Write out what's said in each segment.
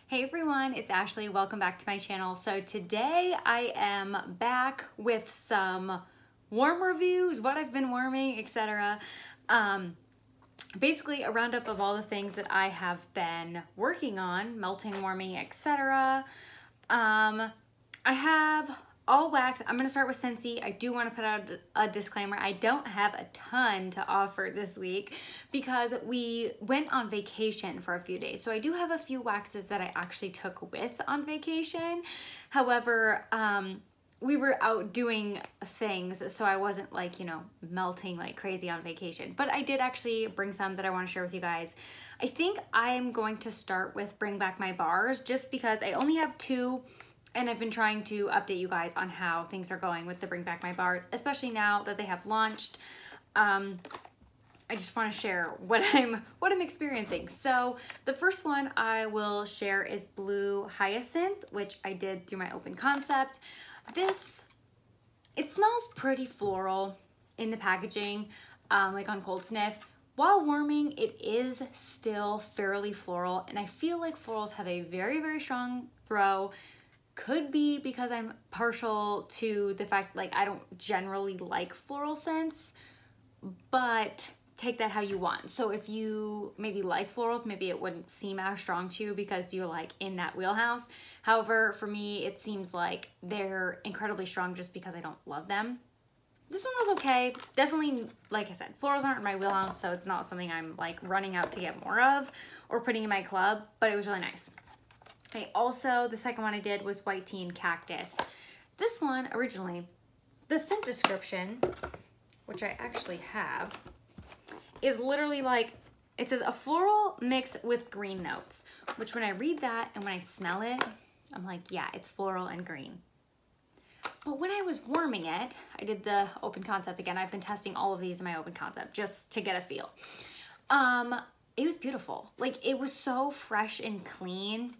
Hey everyone, it's Ashley. Welcome back to my channel. So today I am back with some warm reviews, what I've been warming, etc. Basically a roundup of all the things that I have been working on, melting, warming, etc. I have all wax. I'm going to start with Scentsy. I do want to put out a disclaimer. I don't have a ton to offer this week because we went on vacation for a few days. So I do have a few waxes that I actually took with on vacation. However, we were out doing things, so I wasn't like, melting like crazy on vacation. But I did actually bring some that I want to share with you guys. I think I'm going to start with Bring Back My Bars just because I only have two. And I've been trying to update you guys on how things are going with the Bring Back My Bars, especially now that they have launched. I just want to share what I'm experiencing. So the first one I will share is Blue Hyacinth, which I did through my open concept. It smells pretty floral in the packaging, like on Cold Sniff. While warming, it is still fairly floral, and I feel like florals have a very, very strong throw. Could be because I'm partial to the fact like I don't generally like floral scents, but take that how you want. So if you maybe like florals, maybe it wouldn't seem as strong to you because you're like in that wheelhouse. However, for me, it seems like they're incredibly strong just because I don't love them. This one was okay. Definitely, like I said, florals aren't in my wheelhouse, so it's not something I'm like running out to get more of or putting in my club, but it was really nice. The second one I did was White Tea and Cactus. This one, originally, the scent description, which I actually have, is literally like, it says a floral mixed with green notes, which when I read that and when I smell it, I'm like, yeah, it's floral and green. But when I was warming it, I did the open concept again. I've been testing all of these in my open concept just to get a feel. It was beautiful. Like, it was so fresh and clean.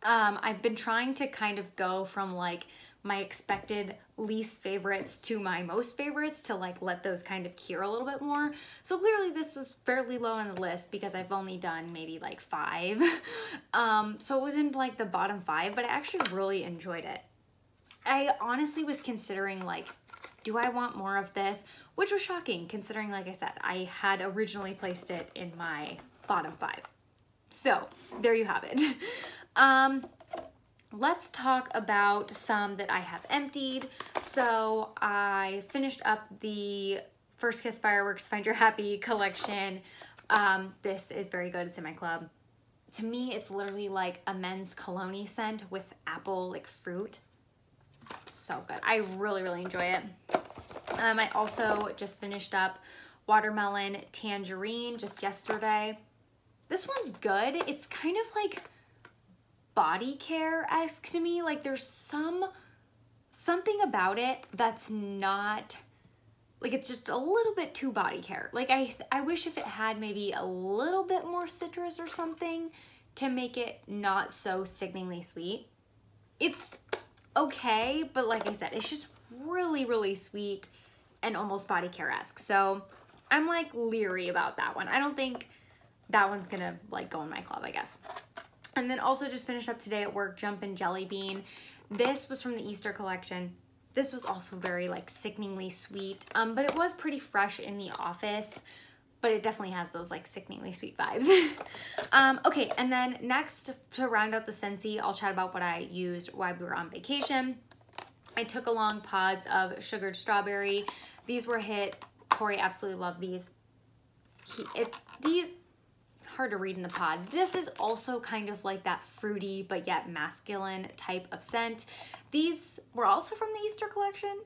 I've been trying to kind of go from like my expected least favorites to my most favorites to like let those kind of cure a little bit more. So clearly this was fairly low on the list because I've only done maybe like 5. So it was in like the bottom 5, but I actually really enjoyed it. I honestly was considering like, do I want more of this? Which was shocking considering, like I said, I had originally placed it in my bottom 5. So there you have it. Let's talk about some that I have emptied. So I finished up the First Kiss Fireworks Find Your Happy collection. This is very good. It's in my club. To me, it's literally like a men's cologne scent with apple, like fruit. So good. I really, really enjoy it. I also just finished up Watermelon Tangerine just yesterday. This one's good. It's kind of like body care-esque to me. Like there's something about it that's not, like it's just a little bit too body care. Like I wish if it had maybe a little bit more citrus or something to make it not so sickeningly sweet. It's okay, but like I said, it's just really, really sweet and almost body care-esque. So I'm like leery about that one. I don't think that one's gonna like go in my club, I guess. And then also just finished up today at work, Jumpin' Jelly Bean. This was from the Easter collection. This was also very like sickeningly sweet, but it was pretty fresh in the office, but it definitely has those like sickeningly sweet vibes. Okay, and then next to round out the Scentsy, I'll chat about what I used while we were on vacation. I took along pods of sugared strawberry. These were a hit. Corey absolutely loved these. Hard to read in the pod. This is also kind of like that fruity but yet masculine type of scent. These were also from the Easter collection.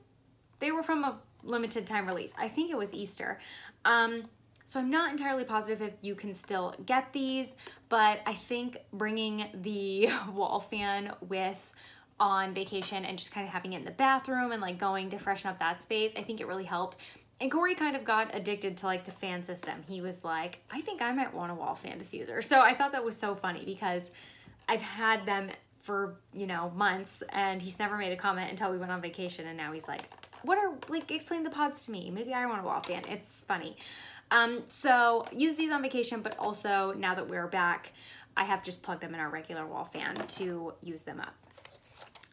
They were from a limited time release. I think it was Easter. So I'm not entirely positive if you can still get these, but I think bringing the wall fan with on vacation and just kind of having it in the bathroom and like going to freshen up that space, I think it really helped. And Corey kind of got addicted to like the fan system. He was like, I think I might want a wall fan diffuser. So I thought that was so funny because I've had them for, months and he's never made a comment until we went on vacation. And now he's like, explain the pods to me. Maybe I want a wall fan. It's funny. So use these on vacation, but also now that we're back, I have just plugged them in our regular wall fan to use them up.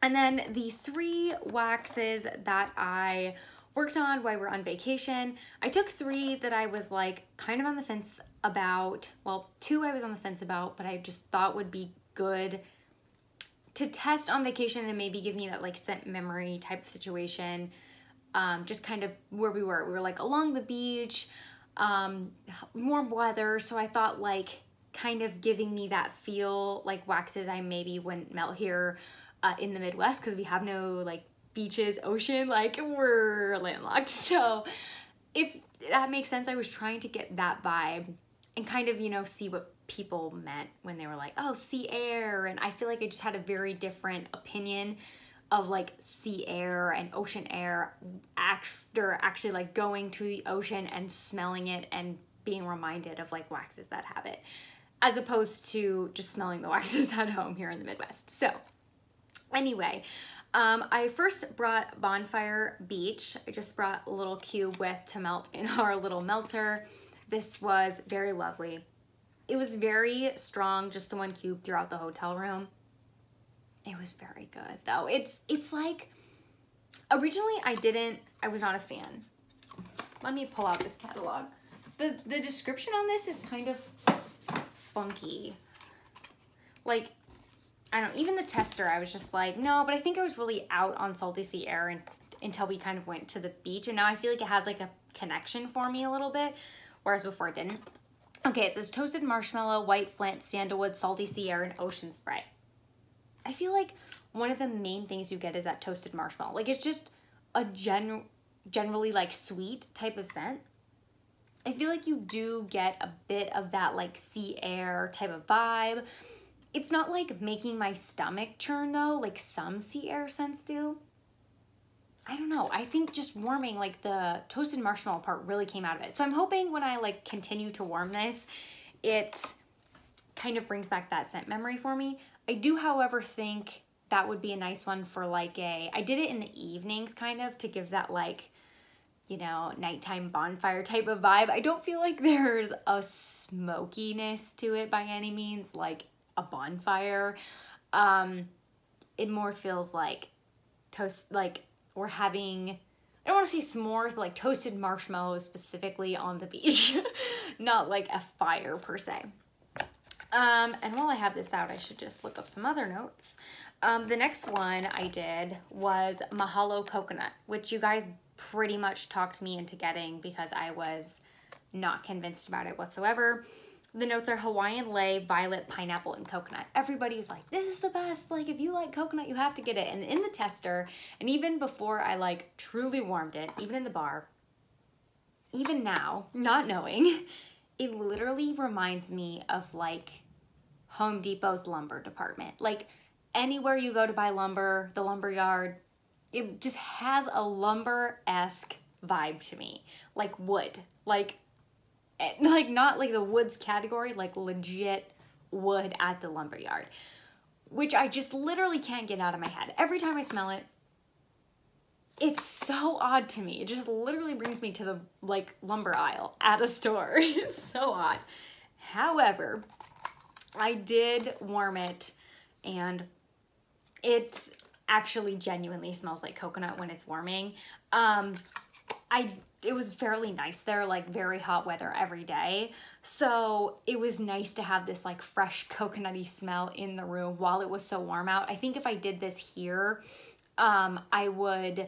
And then the 3 waxes that I worked on while we were on vacation, I took 3 that I was like kind of on the fence about. Well, 2 I was on the fence about, but I just thought would be good to test on vacation and maybe give me that like scent memory type of situation. Just kind of where we were. We were like along the beach, warm weather. So I thought like kind of giving me that feel like waxes I maybe wouldn't melt here in the Midwest, because we have no like beaches, ocean, like we're landlocked. So if that makes sense, I was trying to get that vibe and kind of, you know, see what people meant when they were like, oh, sea air. And I feel like I just had a very different opinion of like sea air and ocean air after actually like going to the ocean and smelling it and being reminded of like waxes that have it, as opposed to just smelling the waxes at home here in the Midwest. So anyway, I first brought Bonfire Beach. I just brought a little cube with to melt in our little melter. This was very lovely. It was very strong, just the 1 cube throughout the hotel room. It was very good though. It's like, originally I was not a fan. Let me pull out this catalog. The description on this is kind of funky. Like, I don't, even the tester, I was just like, no, but I think I was really out on salty sea air until we kind of went to the beach. And now I feel like it has like a connection for me a little bit, whereas before it didn't. Okay, it says toasted marshmallow, white flint, sandalwood, salty sea air, and ocean spray. I feel like one of the main things you get is that toasted marshmallow. Like, it's just a generally like sweet type of scent. I feel like you do get a bit of that like sea air type of vibe. It's not like making my stomach churn though, like some sea air scents do. I don't know. I think just warming, like the toasted marshmallow part really came out of it. So I'm hoping when I like continue to warm this, it kind of brings back that scent memory for me. I do, however, think that would be a nice one for like I did it in the evenings kind of to give that like, you know, nighttime bonfire type of vibe. I don't feel like there's a smokiness to it by any means, like a bonfire. It more feels like toast, like we're having, I don't want to say s'mores, but like toasted marshmallows specifically on the beach, not like a fire per se. And while I have this out, I should just look up some other notes. The next one I did was Mahalo Coconut, which you guys pretty much talked me into getting because I was not convinced about it whatsoever. The notes are Hawaiian Lei, Violet, Pineapple, and Coconut. Everybody was like, this is the best. Like, if you like coconut, you have to get it. And in the tester, and even before I like truly warmed it, even in the bar, even now, not knowing, it literally reminds me of like Home Depot's lumber department. Like anywhere you go to buy lumber, the lumber yard, it just has a lumber-esque vibe to me. Like wood, like not like the woods category, like legit wood at the lumber yard, which I just literally can't get out of my head. Every time I smell it, it's so odd to me. It just literally brings me to the like lumber aisle at a store. It's so odd. However, I did warm it and it actually genuinely smells like coconut when it's warming. It was fairly nice there, like very hot weather every day. So it was nice to have this like fresh coconutty smell in the room while it was so warm out. I think if I did this here, I would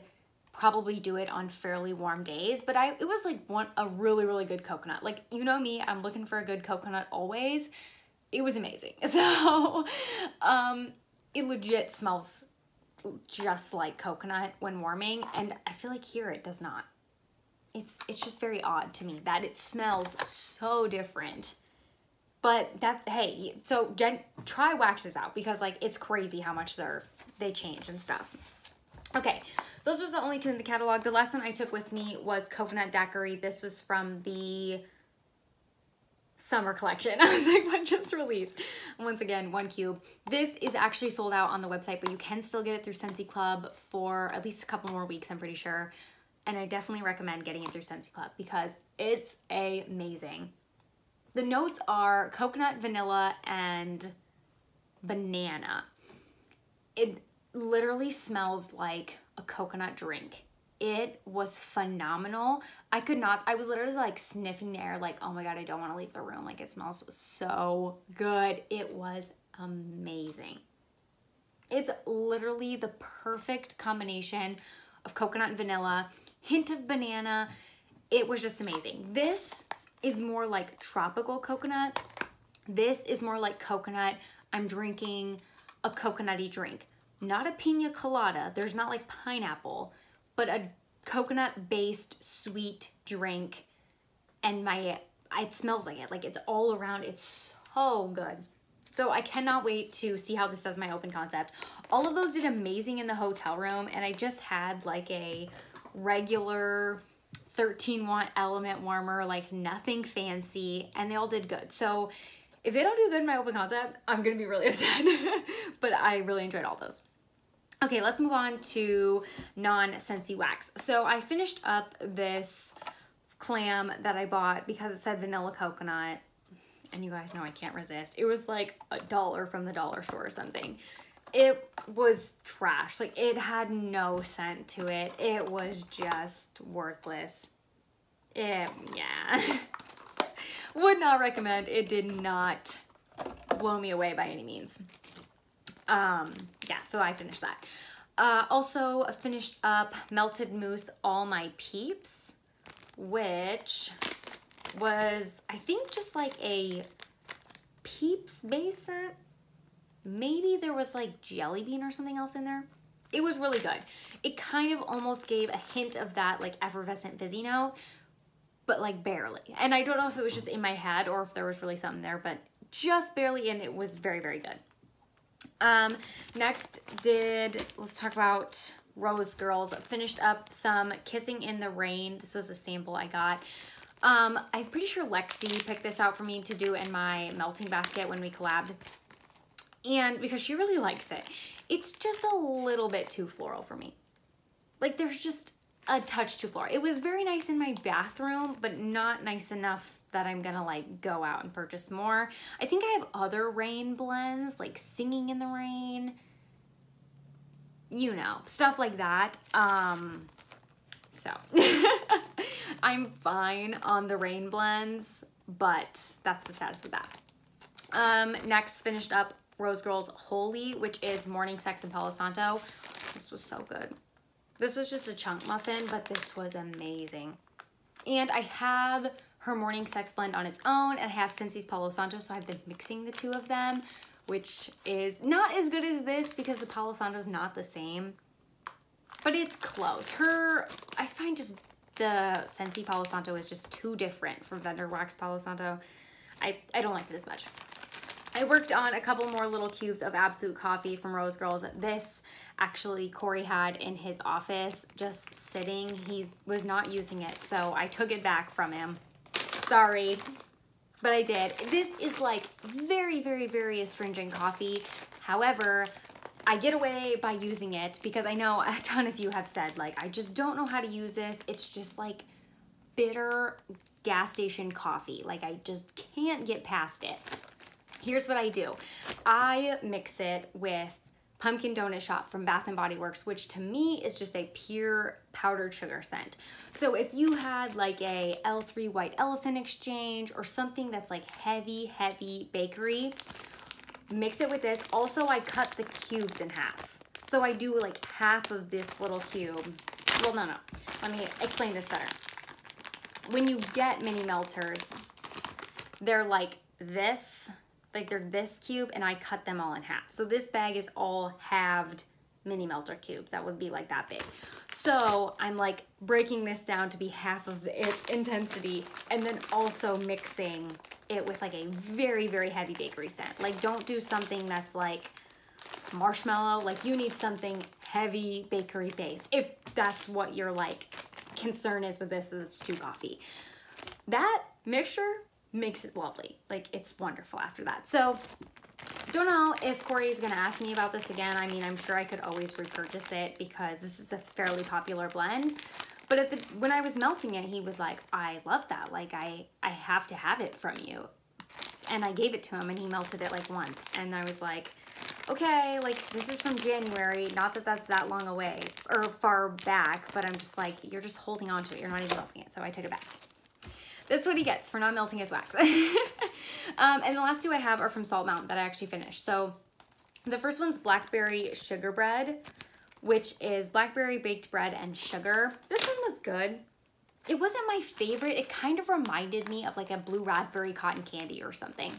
probably do it on fairly warm days, but it was like a really, really good coconut. Like, you know me, I'm looking for a good coconut always. It was amazing. So, it legit smells just like coconut when warming, and I feel like here it does not. It's just very odd to me that it smells so different. But that's, hey, so try waxes out because like it's crazy how much they change and stuff. Okay, those are the only 2 in the catalog. The last one I took with me was Coconut Daiquiri. This was from the summer collection. I was like, what just released? Once again, 1 cube. This is actually sold out on the website, but you can still get it through Scentsy Club for at least a couple more weeks, I'm pretty sure. And I definitely recommend getting it through Scentsy Club because it's amazing. The notes are coconut, vanilla, and banana. It literally smells like a coconut drink. It was phenomenal. I was literally like sniffing the air like, oh my God, I don't want to leave the room. Like, it smells so good. It was amazing. It's literally the perfect combination of coconut and vanilla, hint of banana. It was just amazing. This is more like tropical coconut. This is more like coconut. I'm drinking a coconutty drink. Not a pina colada. There's not like pineapple, but a coconut-based sweet drink. And it smells like it. Like, it's all around. It's so good. So I cannot wait to see how this does my open concept. All of those did amazing in the hotel room, and I just had like a regular 13-watt element warmer, like nothing fancy, and they all did good. So if they don't do good in my open concept, I'm gonna be really upset. But I really enjoyed all those. Okay, let's move on to non-Scentsy wax. So I finished up this clam that I bought because it said vanilla coconut. And you guys know I can't resist. It was like $1 from the dollar store or something. It was trash. Like, it had no scent to it. It was just worthless. Yeah. Would not recommend. It did not blow me away by any means. Yeah, so I finished that. Also finished up Melted Mousse All My Peeps, which was, I think, just like a Peeps base scent. Maybe there was like jelly bean or something else in there. It was really good. It kind of almost gave a hint of that like effervescent fizzy note, but like barely. And I don't know if it was just in my head or if there was really something there, but just barely, and it was very, very good. Next let's talk about Rose Girls. Finished up some Kissing in the Rain. This was a sample I got. I'm pretty sure Lexi picked this out for me to do in my melting basket when we collabed. And because she really likes it, it's just a little bit too floral for me. Like, there's just a touch too floral. It was very nice in my bathroom, but not nice enough that I'm gonna like go out and purchase more. I think I have other rain blends, like Singing in the Rain, you know, stuff like that. So I'm fine on the rain blends, but that's the status with that. Next, finished up Rose Girls Holy, which is Morning Sex and Palo Santo. This was so good. This was just a chunk muffin, but this was amazing. And I have her Morning Sex blend on its own, and I have Scentsy's Palo Santo, so I've been mixing the two of them, which is not as good as this because the Palo Santo is not the same, but it's close. I find just the Scentsy Palo Santo is just too different from Vendor Wax Palo Santo. I don't like it as much. I worked on a couple more little cubes of Absolute Coffee from Rose Girls. This actually Corey had in his office just sitting. He was not using it, so I took it back from him. Sorry, but I did. This is like very, very, very astringent coffee. However, I get away by using it because I know a ton of you have said, like, I just don't know how to use this. It's just like bitter gas station coffee. Like, I just can't get past it. Here's what I do. I mix it with Pumpkin Donut Shop from Bath & Body Works, which to me is just a pure powdered sugar scent. So if you had like a L3 White Elephant Exchange or something that's like heavy, heavy bakery, mix it with this. Also, I cut the cubes in half. So I do like half of this little cube. Well, no. Let me explain this better. When you get mini melters, they're like this. Like, they're this cube, and I cut them all in half. So this bag is all halved mini melter cubes. That would be like that big. So I'm like breaking this down to be half of its intensity, and then also mixing it with like a very, very heavy bakery scent. Like, don't do something that's like marshmallow. Like, you need something heavy bakery based. If that's what your like concern is with this, that it's too coffee. That mixture makes it lovely. Like, it's wonderful after that. So don't know if Corey is gonna ask me about this again. I mean, I'm sure I could always repurchase it because this is a fairly popular blend. But when I was melting it, he was like, I love that. Like, I have to have it from you. and I gave it to him and he melted it like once. And I was like, okay, like this is from January. Not that that's that long away or far back, but I'm just like, you're just holding on to it. You're not even melting it. So I took it back. That's what he gets for not melting his wax. And the last two I have are from Salt Mountain that I actually finished. So the first one's blackberry sugar bread, which is blackberry baked bread and sugar. This one was good. It wasn't my favorite. It kind of reminded me of like a blue raspberry cotton candy or something.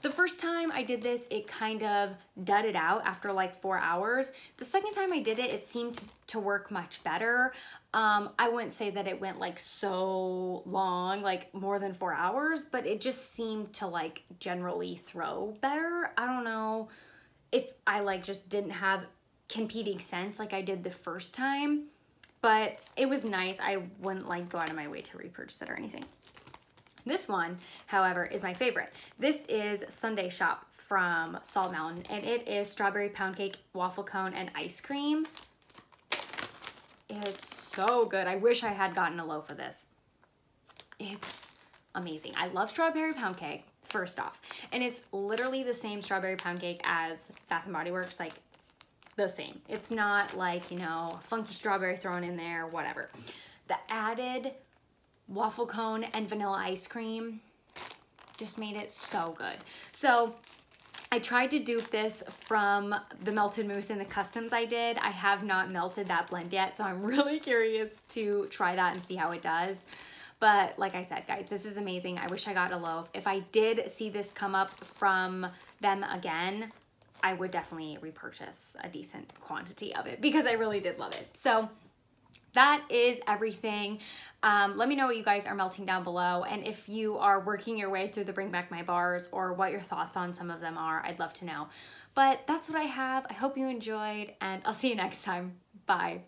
The first time I did this, it kind of dudded out after like 4 hours. The second time I did it, it seemed to work much better. I wouldn't say that it went like so long, like more than 4 hours, but it just seemed to like generally throw better. I don't know if I like just didn't have competing scents like I did the first time, but it was nice. I wouldn't like go out of my way to repurchase it or anything. This one, however, is my favorite. This is Sunday Shop from Salt Mountain, and it is strawberry pound cake, waffle cone, and ice cream. It's so good. I wish I had gotten a loaf of this. It's amazing. I love strawberry pound cake, first off, and it's literally the same strawberry pound cake as Bath & Body Works, like the same. It's not like, you know, funky strawberry thrown in there, whatever. The added waffle cone and vanilla ice cream just made it so good. So I tried to dupe this from the melted mousse in the customs I did. I have not melted that blend yet, so I'm really curious to try that and see how it does. But like I said, guys, this is amazing. I wish I got a loaf. If I did see this come up from them again, I would definitely repurchase a decent quantity of it because I really did love it. So that is everything. Let me know what you guys are melting down below, and if you are working your way through the Bring Back My Bars or what your thoughts on some of them are, I'd love to know. But that's what I have. I hope you enjoyed, and I'll see you next time. Bye.